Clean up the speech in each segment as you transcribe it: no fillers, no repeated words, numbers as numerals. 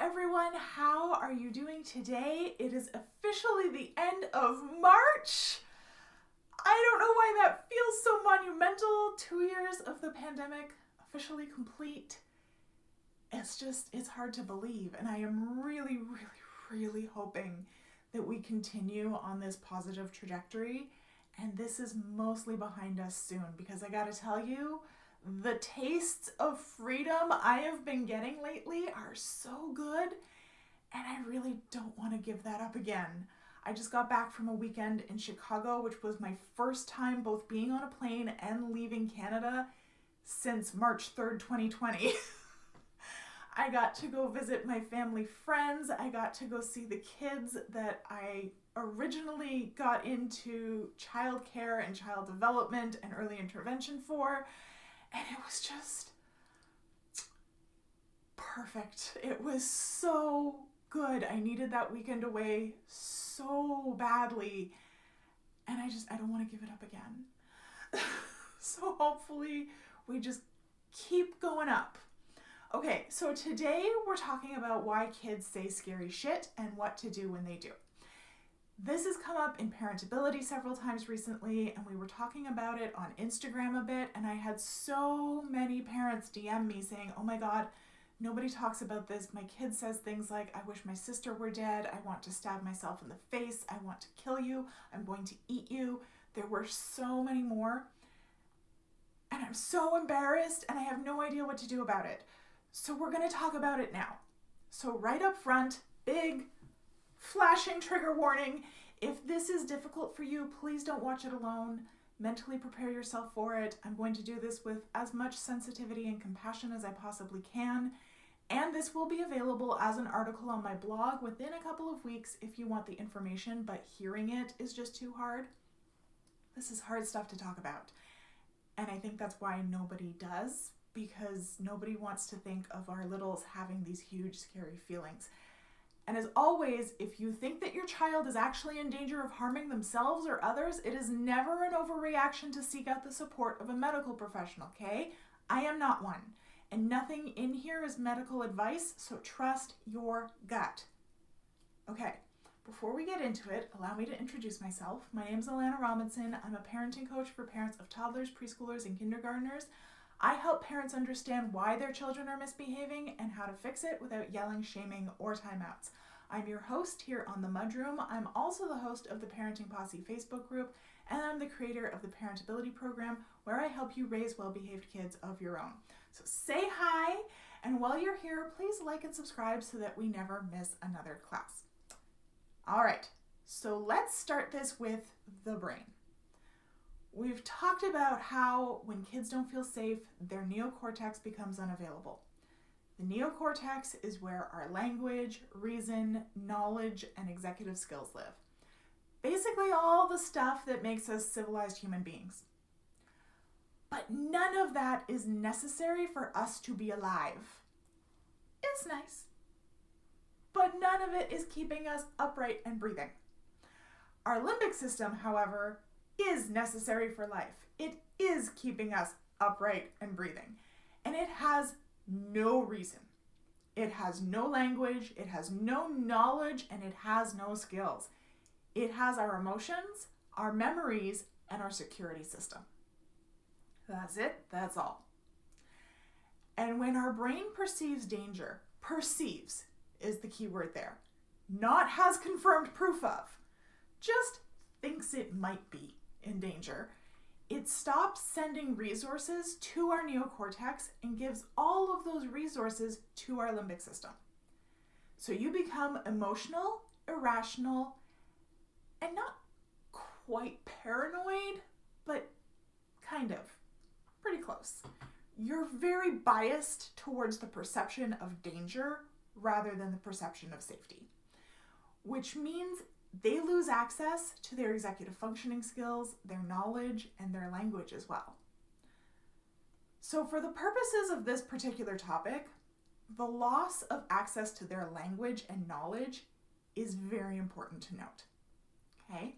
everyone. How are you doing today? It is officially the end of March. I don't know why that feels so monumental. 2 years of the pandemic officially complete. It's hard to believe. And I am really hoping that we continue on this positive trajectory. And this is mostly behind us soon, because I gotta tell you, the tastes of freedom I have been getting lately are so good, and I really don't want to give that up again. I just got back from a weekend in Chicago, which was my first time both being on a plane and leaving Canada since March 3rd, 2020. I got to go visit my family friends. I got to go see the kids that I originally got into childcare and child development and early intervention for. And it was just perfect. It was so good. I needed that weekend away so badly. And I don't want to give it up again. So hopefully we just keep going up. Okay, so today we're talking about why kids say scary shit and what to do when they do. This has come up in Parentability several times recently, and we were talking about it on Instagram a bit, and I had so many parents DM me saying, oh my God, nobody talks about this. My kid says things like, I wish my sister were dead. I want to stab myself in the face. I want to kill you. I'm going to eat you. There were so many more, and I'm so embarrassed, and I have no idea what to do about it. So we're going to talk about it now. So right up front, big flashing trigger warning. If this is difficult for you, please don't watch it alone. Mentally prepare yourself for it. I'm going to do this with as much sensitivity and compassion as I possibly can. And this will be available as an article on my blog within a couple of weeks if you want the information, but hearing it is just too hard. This is hard stuff to talk about. And I think that's why nobody does, because nobody wants to think of our littles having these huge, scary feelings. And as always, if you think that your child is actually in danger of harming themselves or others, it is never an overreaction to seek out the support of a medical professional, okay? I am not one. And nothing in here is medical advice, so trust your gut. Okay, before we get into it, allow me to introduce myself. My name is Alana Robinson. I'm a parenting coach for parents of toddlers, preschoolers, and kindergartners. I help parents understand why their children are misbehaving and how to fix it without yelling, shaming, or timeouts. I'm your host here on the MudRoom. I'm also the host of the Parenting Posse Facebook group, and I'm the creator of the Parentability program, where I help you raise well-behaved kids of your own. So say hi, and while you're here, please like and subscribe so that we never miss another class. All right, so let's start this with the brain. We've talked about how when kids don't feel safe, their neocortex becomes unavailable. The neocortex is where our language, reason, knowledge, and executive skills live. Basically all the stuff that makes us civilized human beings. But none of that is necessary for us to be alive. It's nice, but none of it is keeping us upright and breathing. Our limbic system, however, is necessary for life. It is keeping us upright and breathing. And it has no reason. It has no language, it has no knowledge, and it has no skills. It has our emotions, our memories, and our security system. That's it, that's all. And when our brain perceives danger, perceives is the key word there, not has confirmed proof of, just thinks it might be in danger, it stops sending resources to our neocortex and gives all of those resources to our limbic system. So you become emotional, irrational, and not quite paranoid, but kind of, pretty close. You're very biased towards the perception of danger rather than the perception of safety, which means they lose access to their executive functioning skills, their knowledge, and their language as well. So for the purposes of this particular topic, the loss of access to their language and knowledge is very important to note, okay?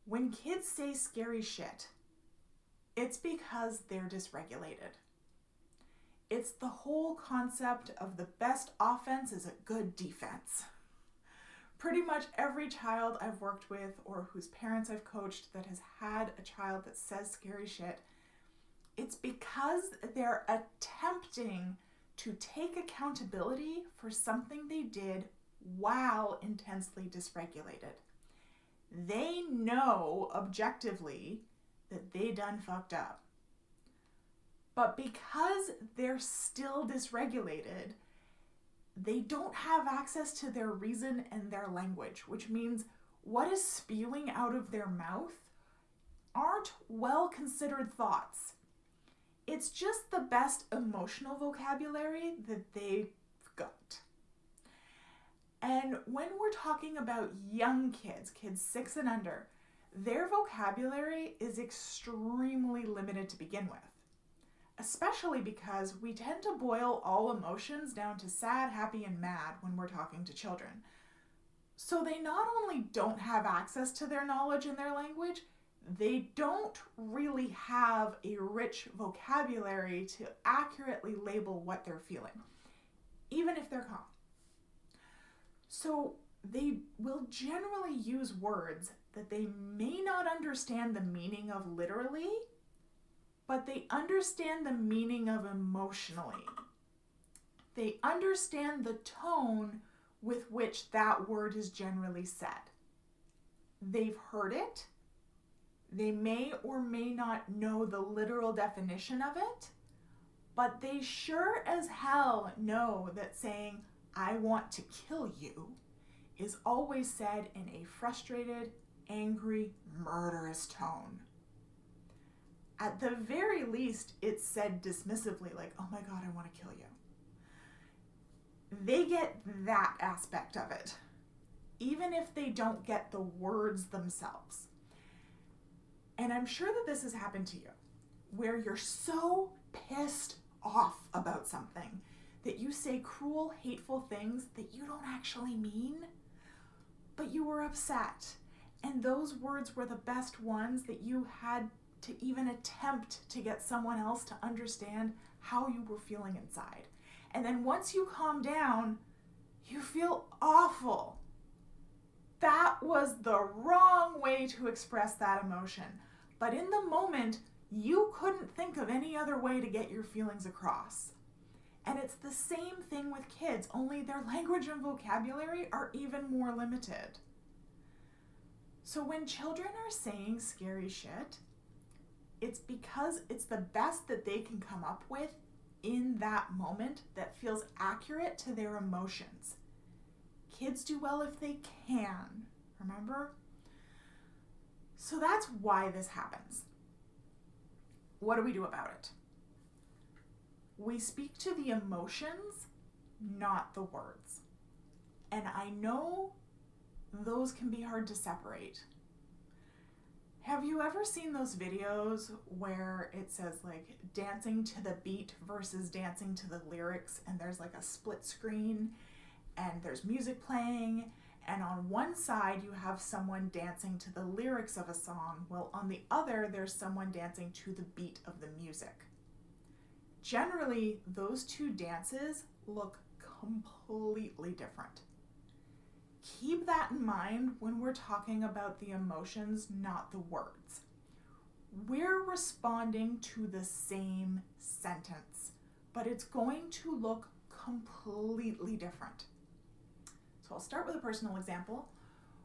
When kids say scary shit, it's because they're dysregulated. It's the whole concept of the best offense is a good defense. Pretty much every child I've worked with or whose parents I've coached that has had a child that says scary shit, it's because they're attempting to take accountability for something they did while intensely dysregulated. They know objectively that they done fucked up. But because they're still dysregulated, they don't have access to their reason and their language, which means what is spewing out of their mouth aren't well-considered thoughts. It's just the best emotional vocabulary that they've got. And when we're talking about young kids 6 and under, their vocabulary is extremely limited to begin with. Especially because we tend to boil all emotions down to sad, happy, and mad when we're talking to children. So they not only don't have access to their knowledge and their language, they don't really have a rich vocabulary to accurately label what they're feeling, even if they're calm. So they will generally use words that they may not understand the meaning of literally, but they understand the meaning of emotionally. They understand the tone with which that word is generally said. They've heard it. They may or may not know the literal definition of it, but they sure as hell know that saying, "I want to kill you," is always said in a frustrated, angry, murderous tone. At the very least, it's said dismissively, like, "Oh my God, I want to kill you." They get that aspect of it, even if they don't get the words themselves. And I'm sure that this has happened to you, where you're so pissed off about something that you say cruel, hateful things that you don't actually mean, but you were upset. And those words were the best ones that you had to even attempt to get someone else to understand how you were feeling inside. And then once you calm down, you feel awful. That was the wrong way to express that emotion. But in the moment, you couldn't think of any other way to get your feelings across. And it's the same thing with kids, only their language and vocabulary are even more limited. So when children are saying scary shit, it's because it's the best that they can come up with in that moment that feels accurate to their emotions. Kids do well if they can, remember? So that's why this happens. What do we do about it? We speak to the emotions, not the words. And I know those can be hard to separate. Have you ever seen those videos where it says like dancing to the beat versus dancing to the lyrics, and there's like a split screen and there's music playing, and on one side you have someone dancing to the lyrics of a song, while on the other there's someone dancing to the beat of the music. Generally, those two dances look completely different. Keep that in mind when we're talking about the emotions, not the words. We're responding to the same sentence, but it's going to look completely different. So I'll start with a personal example.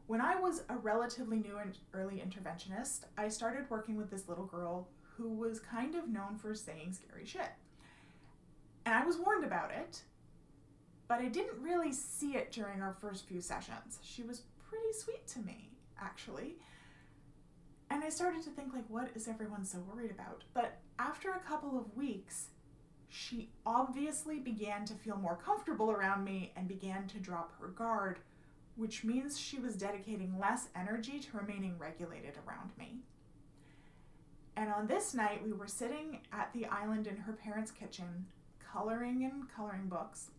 When I was a relatively new and early interventionist, I started working with this little girl who was kind of known for saying scary shit. And I was warned about it, but I didn't really see it during our first few sessions. She was pretty sweet to me, actually. And I started to think, like, what is everyone so worried about? But after a couple of weeks, she obviously began to feel more comfortable around me and began to drop her guard, which means she was dedicating less energy to remaining regulated around me. And on this night, we were sitting at the island in her parents' kitchen, coloring in coloring books,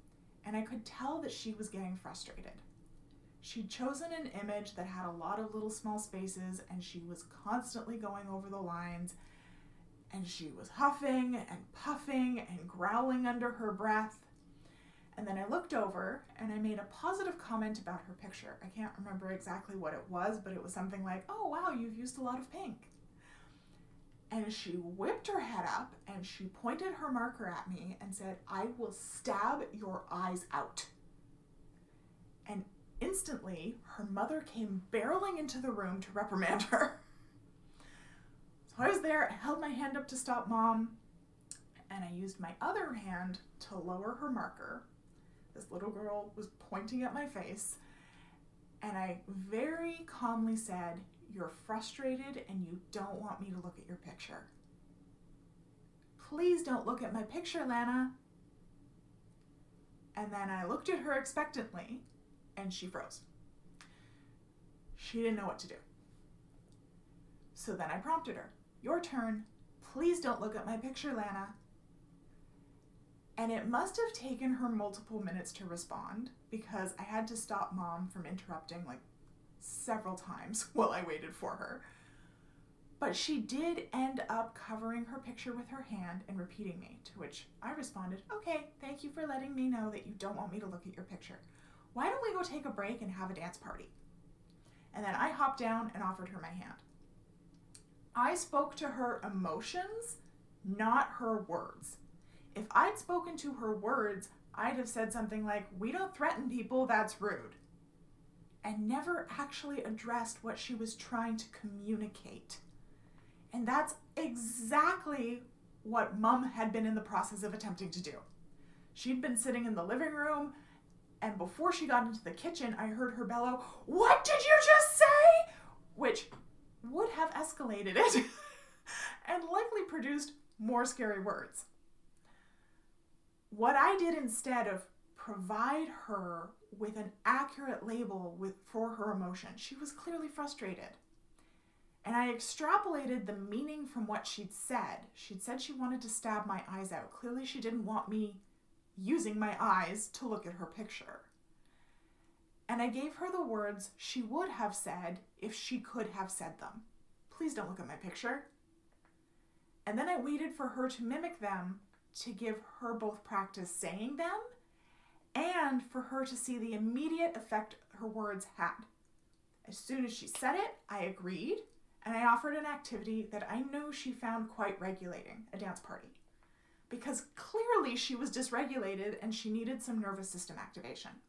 and I could tell that she was getting frustrated. She'd chosen an image that had a lot of little small spaces, and she was constantly going over the lines, And she was huffing and puffing and growling under her breath. And then I looked over and I made a positive comment about her picture. I can't remember exactly what it was, but it was something like, "Oh, wow, you've used a lot of pink." And she whipped her head up and she pointed her marker at me and said, "I will stab your eyes out." And instantly, her mother came barreling into the room to reprimand her. So I was there, I held my hand up to stop Mom, and I used my other hand to lower her marker. This little girl was pointing at my face, and I very calmly said, "You're frustrated and you don't want me to look at your picture. Please don't look at my picture, Lana." And then I looked at her expectantly, and she froze. She didn't know what to do. So then I prompted her, "Your turn. Please don't look at my picture, Lana." And it must have taken her multiple minutes to respond because I had to stop Mom from interrupting like several times while I waited for her. But she did end up covering her picture with her hand and repeating me, to which I responded, "Okay, thank you for letting me know that you don't want me to look at your picture. Why don't we go take a break and have a dance party?" And then I hopped down and offered her my hand. I spoke to her emotions, not her words. If I'd spoken to her words, I'd have said something like, "We don't threaten people, that's rude," and never actually addressed what she was trying to communicate. And that's exactly what Mom had been in the process of attempting to do. She'd been sitting in the living room, and before she got into the kitchen, I heard her bellow, "What did you just say?" Which would have escalated it and likely produced more scary words. What I did instead of provide her with an accurate label for her emotion, she was clearly frustrated. And I extrapolated the meaning from what she'd said. She'd said she wanted to stab my eyes out. Clearly she didn't want me using my eyes to look at her picture. And I gave her the words she would have said if she could have said them. "Please don't look at my picture." And then I waited for her to mimic them to give her both practice saying them and for her to see the immediate effect her words had. As soon as she said it, I agreed, and I offered an activity that I know she found quite regulating, a dance party. Because clearly she was dysregulated and she needed some nervous system activation.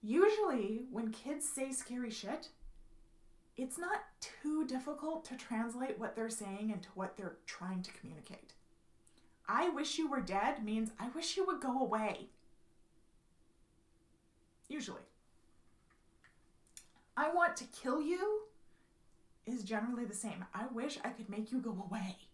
Usually, when kids say scary shit, it's not too difficult to translate what they're saying into what they're trying to communicate. "I wish you were dead" means "I wish you would go away." Usually. "I want to kill you" is generally the same. "I wish I could make you go away."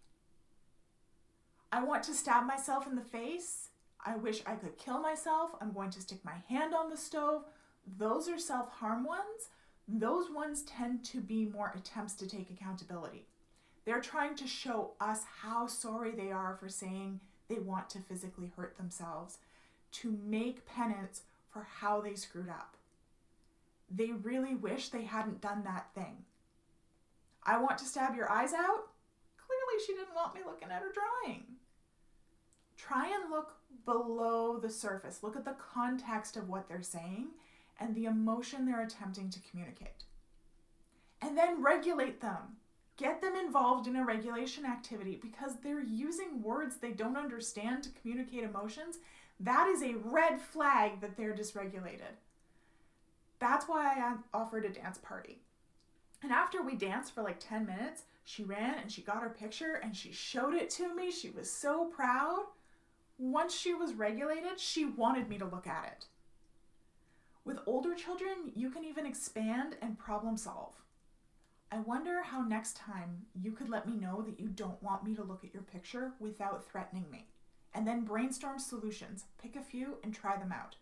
"I want to stab myself in the face." "I wish I could kill myself." "I'm going to stick my hand on the stove." Those are self-harm ones. Those ones tend to be more attempts to take accountability. They're trying to show us how sorry they are for saying they want to physically hurt themselves, to make penance for how they screwed up. They really wish they hadn't done that thing. "I want to stab your eyes out." Clearly she didn't want me looking at her drawing. Try and look below the surface. Look at the context of what they're saying and the emotion they're attempting to communicate. And then regulate them. Get them involved in a regulation activity because they're using words they don't understand to communicate emotions. That is a red flag that they're dysregulated. That's why I offered a dance party. And after we danced for like 10 minutes, she ran and she got her picture and she showed it to me. She was so proud. Once she was regulated, she wanted me to look at it. With older children, you can even expand and problem solve. I wonder how next time you could let me know that you don't want me to look at your picture without threatening me. And then brainstorm solutions. Pick a few and try them out.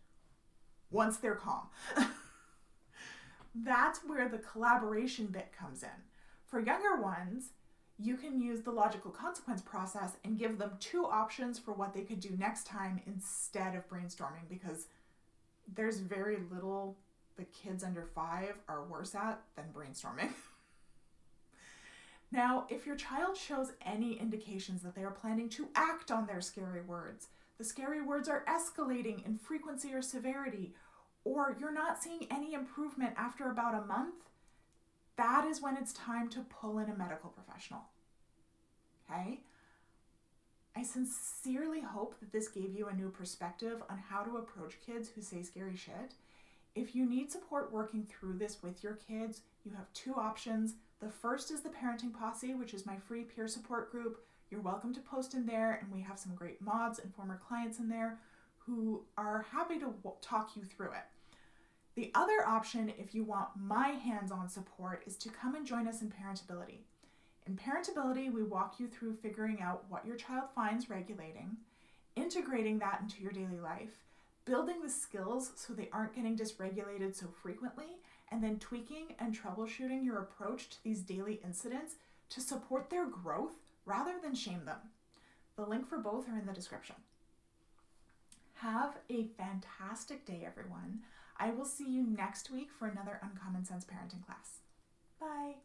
Once they're calm. That's where the collaboration bit comes in. For younger ones, you can use the logical consequence process and give them two options for what they could do next time instead of brainstorming, because there's very little the kids under 5 are worse at than brainstorming. Now, if your child shows any indications that they are planning to act on their scary words, the scary words are escalating in frequency or severity, or you're not seeing any improvement after about a month, that is when it's time to pull in a medical professional. Okay? I sincerely hope that this gave you a new perspective on how to approach kids who say scary shit. If you need support working through this with your kids, you have two options. The first is the Parenting Posse, which is my free peer support group. You're welcome to post in there, and we have some great mods and former clients in there who are happy to talk you through it. The other option, if you want my hands-on support, is to come and join us in Parentability. In Parentability, we walk you through figuring out what your child finds regulating, integrating that into your daily life, building the skills so they aren't getting dysregulated so frequently, and then tweaking and troubleshooting your approach to these daily incidents to support their growth rather than shame them. The link for both are in the description. Have a fantastic day, everyone. I will see you next week for another Uncommon Sense parenting class. Bye.